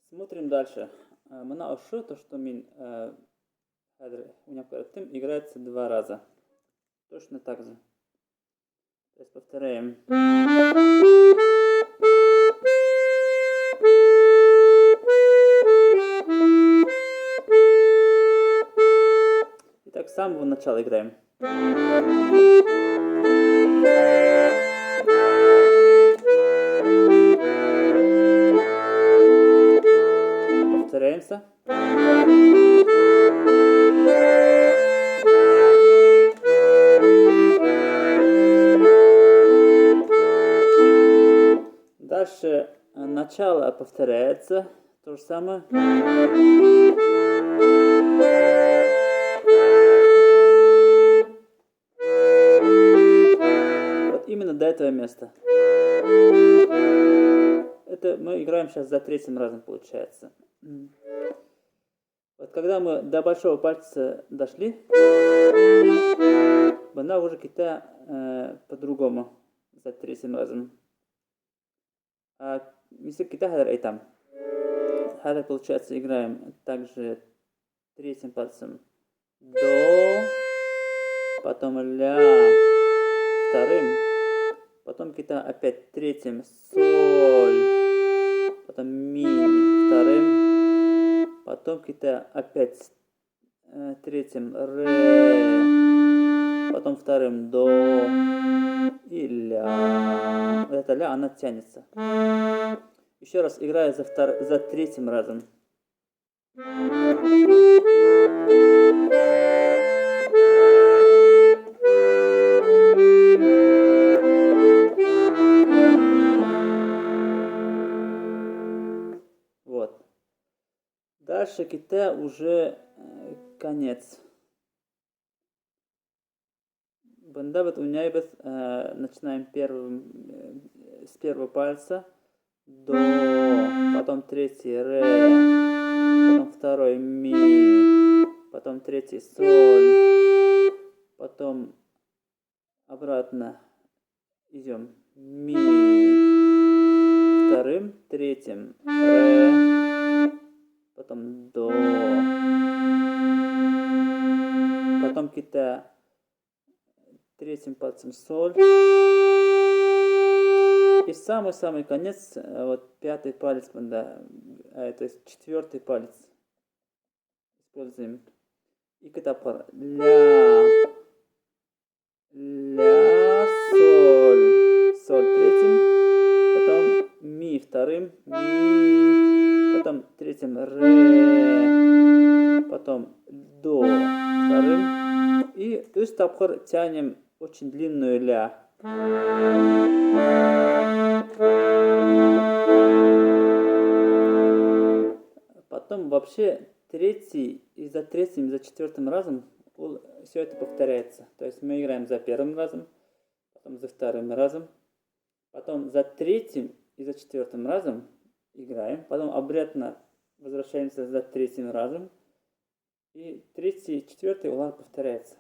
Смотрим дальше. Мына ушу, то, что мин играется 2 раза. Точно так же. То есть повторяем. Итак, с самого начала играем. Повторяемся. Дальше начало повторяется. То же самое. Вот именно до этого места. Это мы играем сейчас за 3-м разом, получается. Вот когда мы до большого пальца дошли, бана уже kita по-другому за 3-м разом. А если kita хадар айтам. Хадар, получается, играем также 3-м пальцем до, потом ля вторым, потом kita опять 3-м соль, потом ми вторым, потом kita опять 3-м ре, потом 2-м до и ля. Вот эта ля, она тянется. Еще раз играю за 3-м разом. Вот. Дальше kita уже конец. Банда вот у меня начинаем с первого пальца до, потом 3-й ре, потом 2-й ми, потом 3-й соль, потом обратно идем ми, 2-м, 3-м ре, потом до, потом kita 3-м пальцем соль. И самый-самый конец, вот 5-й палец, да, то есть 4-й палец используем. И kita пар ля, соль 3-м, потом ми 2-м, ми, потом 3-м ре, потом до 2-м, и 3 тапкыр тянем очень длинную ля. Потом вообще 3-й и за 3-м, и за 4-м разом все это повторяется. То есть мы играем за 1-м разом, потом за 2-м разом, потом за 3-м и за 4-м разом играем, потом обратно возвращаемся за 3-м разом, и 3-й и 4-й улар повторяется.